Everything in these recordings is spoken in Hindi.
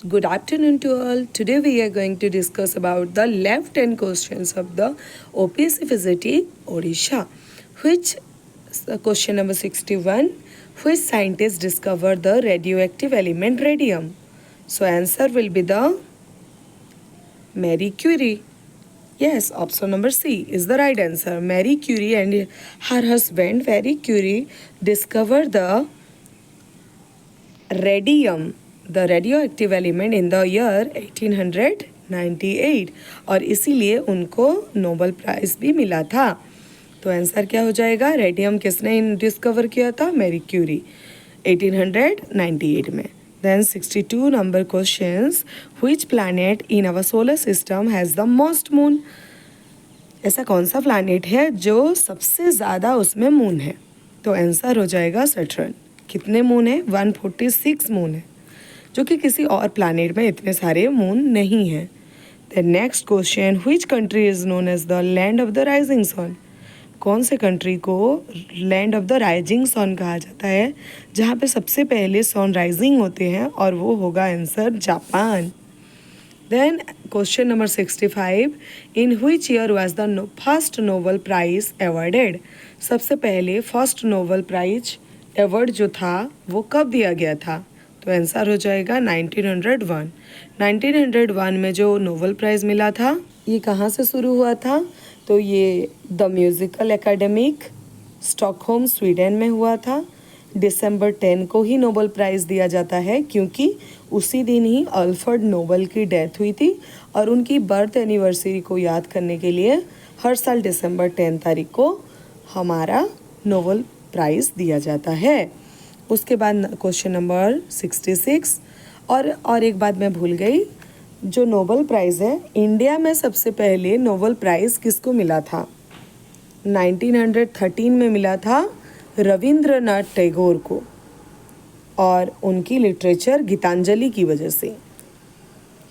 Good afternoon to all. Today we are going to discuss about the left hand questions of the OPSC Physics Odisha. Which question number 61? Which scientist discovered the radioactive element radium? So answer will be the Marie Curie. Yes, option number C is the right answer. Marie Curie and her husband Marie Curie discovered the radium the radio active element in the year 1898 और इसीलिए उनको नोबेल प्राइज़ भी मिला था. तो आंसर क्या हो जाएगा? रेडियम किसने डिस्कवर किया था? मैरी क्यूरी 1898 में. Then 62 number questions. Which planet in our solar system has the most moon? ऐसा कौन सा प्लैनेट है जो सबसे ज़्यादा उसमें मून है? तो आंसर हो जाएगा सैटर्न. कितने मून है? 146 मून है, जो कि किसी और प्लैनेट में इतने सारे मून नहीं है. The next question. Which country is known as the land of the rising sun? कौन से कंट्री को land of the rising sun कहा जाता है, जहाँ पे सबसे पहले सन राइजिंग होते हैं? और वो होगा answer Japan. Then question number 65. In which year was the first Nobel prize awarded? सबसे पहले फर्स्ट नोबेल प्राइज अवार्ड जो था वो कब दिया गया था? तो आंसर हो जाएगा 1901. 1901 में जो नोबेल प्राइज़ मिला था ये कहाँ से शुरू हुआ था? तो ये the musical academic Stockholm Sweden में हुआ था. दिसंबर 10 को ही नोबेल प्राइज़ दिया जाता है, क्योंकि उसी दिन ही अल्फ्रेड नोबेल की डेथ हुई थी और उनकी बर्थ एनिवर्सरी को याद करने के लिए हर साल दिसंबर 10 तारीख को हमारा नोबेल प्राइज़ दिया जाता है. उसके बाद क्वेश्चन नंबर 66. और एक बात मैं भूल गई, जो नोबेल प्राइज़ है इंडिया में सबसे पहले नोबेल प्राइज़ किसको मिला था? 1913 में मिला था रविंद्रनाथ टैगोर को, और उनकी लिटरेचर गीतांजलि की वजह से.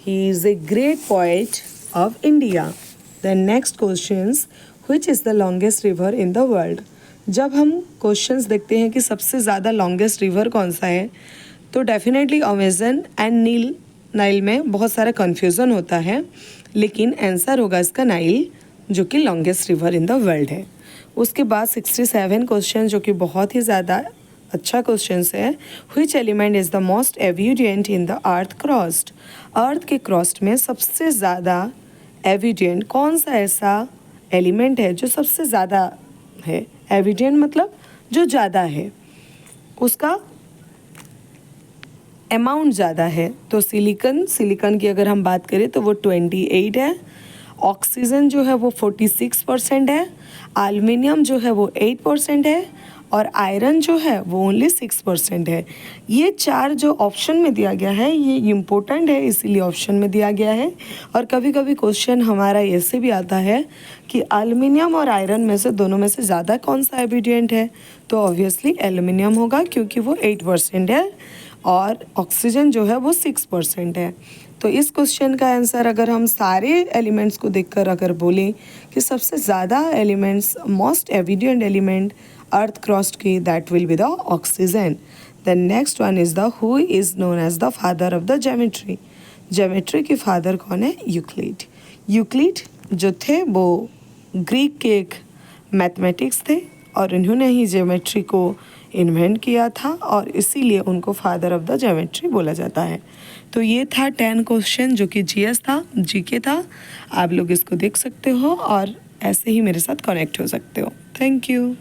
He is a great poet of India. The next questions. Which is the longest river in the world? जब हम क्वेश्चंस देखते हैं कि सबसे ज़्यादा लॉन्गेस्ट रिवर कौन सा है, तो डेफिनेटली अमेजन एंड नाइल में बहुत सारा कन्फ्यूज़न होता है, लेकिन आंसर होगा इसका नाइल, जो कि longest river in the world है. उसके बाद 67 क्वेश्चन, जो कि बहुत ही ज़्यादा अच्छा क्वेश्चन है. Which element is the most evident in the earth crust? Earth के क्रस्ट में सबसे ज़्यादा एविडेंट कौन सा ऐसा एलिमेंट है जो सबसे ज़्यादा है? एविडेंट मतलब जो ज़्यादा है, उसका अमाउंट ज़्यादा है. तो सिलिकॉन की अगर हम बात करें तो वो 28 है. ऑक्सीजन जो है वो 46% है. एल्युमिनियम जो है वो 8% है. और आयरन जो है वो ओनली 6% है. ये चार जो ऑप्शन में दिया गया है ये इम्पोर्टेंट है, इसीलिए ऑप्शन में दिया गया है. और कभी कभी क्वेश्चन हमारा ऐसे भी आता है कि एल्युमिनियम और आयरन में से दोनों में से ज़्यादा कौन सा एविडेंट है? तो ऑब्वियसली एल्युमिनियम होगा, क्योंकि वो 8% है और ऑक्सीजन जो है वो 6% है. तो इस क्वेश्चन का आंसर अगर हम सारे एलिमेंट्स को देखकर अगर बोलें कि सबसे ज़्यादा elements, most evident element earth crust की, that will be the oxygen. The next one is the who is known as the father of the geometry? Geometry के फादर कौन है? यूक्लिड. यूक्लिड जो थे वो ग्रीक के एक मैथमेटिक्स थे और इन्होंने ही ज्योमेट्री को इन्वेंट किया था और इसीलिए उनको फादर ऑफ द ज्योमेट्री बोला जाता है. तो ये था 10 क्वेश्चन, जो कि जीएस था, जीके था. आप लोग इसको देख सकते हो और ऐसे ही मेरे साथ कनेक्ट हो सकते हो. Thank you.